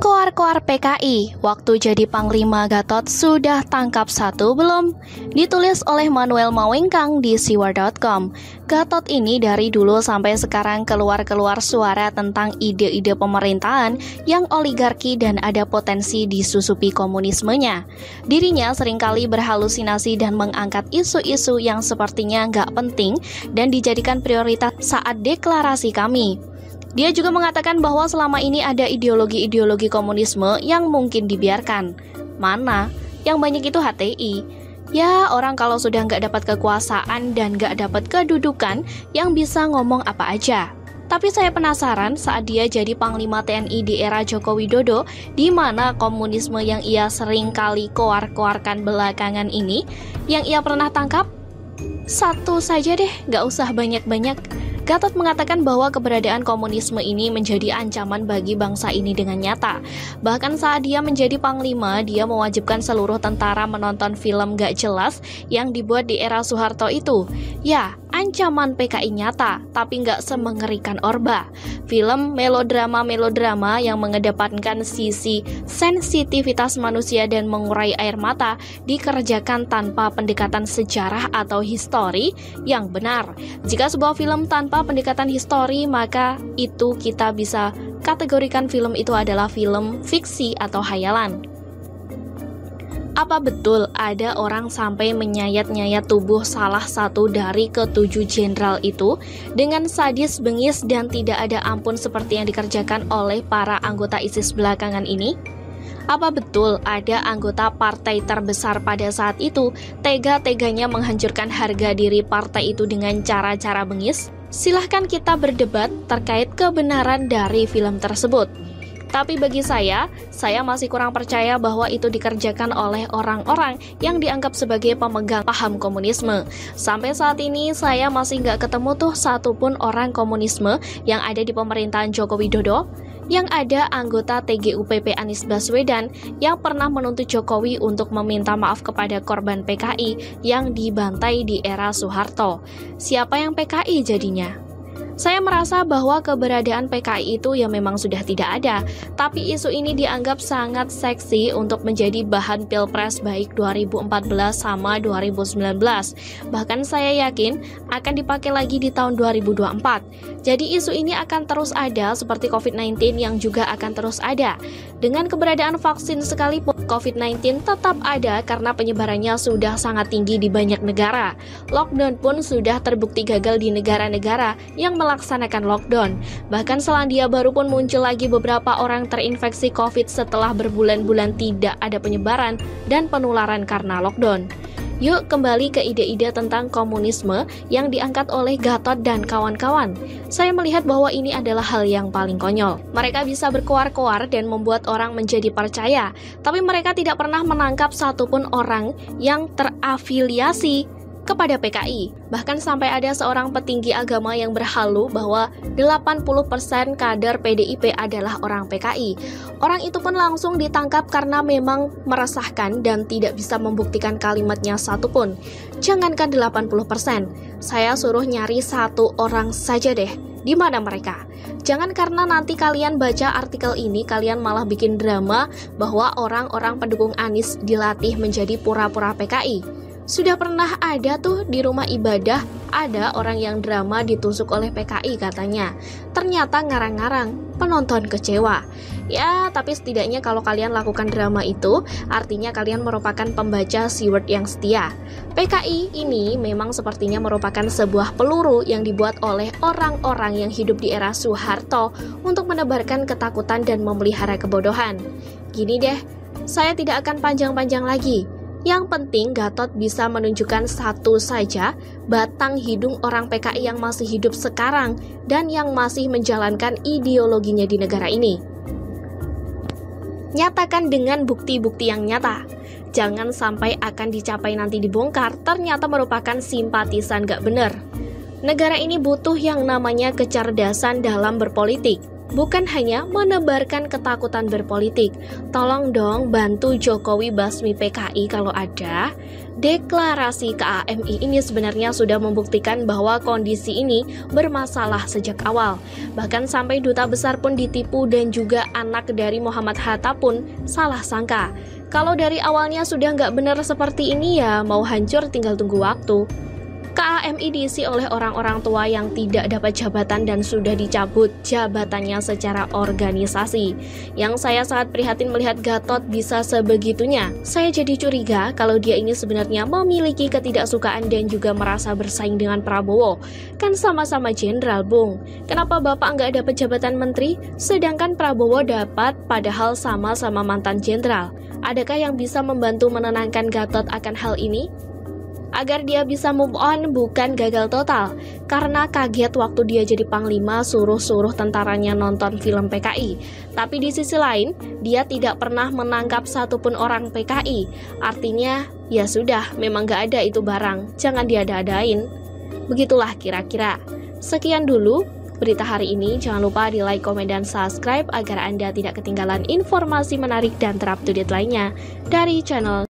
Koar-koar PKI, waktu jadi Panglima Gatot sudah tangkap satu belum? Ditulis oleh Manuel Mawengkang di siwar.com. Gatot ini dari dulu sampai sekarang keluar-keluar suara tentang ide-ide pemerintahan yang oligarki dan ada potensi disusupi komunismenya. Dirinya seringkali berhalusinasi dan mengangkat isu-isu yang sepertinya nggak penting dan dijadikan prioritas saat deklarasi kami. Dia juga mengatakan bahwa selama ini ada ideologi-ideologi komunisme yang mungkin dibiarkan. Mana? Yang banyak itu HTI. Ya, orang kalau sudah nggak dapat kekuasaan dan nggak dapat kedudukan, yang bisa ngomong apa aja. Tapi saya penasaran saat dia jadi Panglima TNI di era Joko Widodo, di mana komunisme yang ia sering kali koar-koarkan belakangan ini, yang ia pernah tangkap? Satu saja deh, nggak usah banyak-banyak. Gatot mengatakan bahwa keberadaan komunisme ini menjadi ancaman bagi bangsa ini dengan nyata. Bahkan saat dia menjadi panglima, dia mewajibkan seluruh tentara menonton film gak jelas yang dibuat di era Soeharto itu. Ya, ancaman PKI nyata, tapi gak semengerikan Orba. Film melodrama-melodrama yang mengedepankan sisi sensitivitas manusia dan mengurai air mata dikerjakan tanpa pendekatan sejarah atau histori yang benar. Jika sebuah film tanpa pendekatan histori, maka itu kita bisa kategorikan film itu adalah film fiksi atau hayalan. Apa betul ada orang sampai menyayat-nyayat tubuh salah satu dari ketujuh jenderal itu dengan sadis, bengis, dan tidak ada ampun seperti yang dikerjakan oleh para anggota ISIS belakangan ini? Apa betul ada anggota partai terbesar pada saat itu tega-teganya menghancurkan harga diri partai itu dengan cara-cara bengis? Silahkan kita berdebat terkait kebenaran dari film tersebut. Tapi bagi saya masih kurang percaya bahwa itu dikerjakan oleh orang-orang yang dianggap sebagai pemegang paham komunisme. Sampai saat ini saya masih nggak ketemu tuh satupun orang komunisme yang ada di pemerintahan Joko Widodo, yang ada anggota TGUPP Anies Baswedan yang pernah menuntut Jokowi untuk meminta maaf kepada korban PKI yang dibantai di era Soeharto. Siapa yang PKI jadinya? Saya merasa bahwa keberadaan PKI itu ya memang sudah tidak ada, tapi isu ini dianggap sangat seksi untuk menjadi bahan pilpres baik 2014 sama 2019. Bahkan saya yakin akan dipakai lagi di tahun 2024. Jadi isu ini akan terus ada seperti COVID-19 yang juga akan terus ada. Dengan keberadaan vaksin sekalipun, COVID-19 tetap ada karena penyebarannya sudah sangat tinggi di banyak negara. Lockdown pun sudah terbukti gagal di negara-negara yang melaksanakan lockdown. Bahkan Selandia Baru pun muncul lagi beberapa orang terinfeksi COVID setelah berbulan-bulan tidak ada penyebaran dan penularan karena lockdown. Yuk kembali ke ide-ide tentang komunisme yang diangkat oleh Gatot dan kawan-kawan. Saya melihat bahwa ini adalah hal yang paling konyol. Mereka bisa berkoar-koar dan membuat orang menjadi percaya, tapi mereka tidak pernah menangkap satupun orang yang terafiliasi kepada PKI. Bahkan sampai ada seorang petinggi agama yang berhalu bahwa 80% kader PDIP adalah orang PKI. Orang itu pun langsung ditangkap karena memang meresahkan dan tidak bisa membuktikan kalimatnya satupun. Jangankan 80%, saya suruh nyari satu orang saja deh. Di mana mereka? Jangan karena nanti kalian baca artikel ini, kalian malah bikin drama bahwa orang-orang pendukung Anies dilatih menjadi pura-pura PKI. Sudah pernah ada tuh di rumah ibadah, ada orang yang drama ditusuk oleh PKI katanya. Ternyata ngarang-ngarang, penonton kecewa. Ya, tapi setidaknya kalau kalian lakukan drama itu, artinya kalian merupakan pembaca siward yang setia. PKI ini memang sepertinya merupakan sebuah peluru yang dibuat oleh orang-orang yang hidup di era Soeharto untuk menebarkan ketakutan dan memelihara kebodohan. Gini deh, saya tidak akan panjang-panjang lagi. Yang penting Gatot bisa menunjukkan satu saja batang hidung orang PKI yang masih hidup sekarang dan yang masih menjalankan ideologinya di negara ini. Nyatakan dengan bukti-bukti yang nyata. Jangan sampai akan dicapai nanti dibongkar ternyata merupakan simpatisan gak bener. Negara ini butuh yang namanya kecerdasan dalam berpolitik. Bukan hanya menebarkan ketakutan berpolitik. Tolong dong bantu Jokowi basmi PKI kalau ada. Deklarasi KAMI ini sebenarnya sudah membuktikan bahwa kondisi ini bermasalah sejak awal. Bahkan sampai duta besar pun ditipu dan juga anak dari Muhammad Hatta pun salah sangka. Kalau dari awalnya sudah nggak benar seperti ini ya mau hancur tinggal tunggu waktu. KAMI diisi oleh orang-orang tua yang tidak dapat jabatan dan sudah dicabut jabatannya secara organisasi. Yang saya sangat prihatin melihat Gatot bisa sebegitunya. Saya jadi curiga kalau dia ini sebenarnya memiliki ketidaksukaan dan juga merasa bersaing dengan Prabowo. Kan sama-sama jenderal, Bung. Kenapa Bapak nggak dapat jabatan menteri, sedangkan Prabowo dapat padahal sama-sama mantan jenderal? Adakah yang bisa membantu menenangkan Gatot akan hal ini? Agar dia bisa move on, bukan gagal total. Karena kaget waktu dia jadi panglima suruh-suruh tentaranya nonton film PKI. Tapi di sisi lain, dia tidak pernah menangkap satupun orang PKI. Artinya, ya sudah, memang gak ada itu barang. Jangan diada-adain. Begitulah kira-kira. Sekian dulu berita hari ini. Jangan lupa di like, komen, dan subscribe agar Anda tidak ketinggalan informasi menarik dan terupdate lainnya dari channel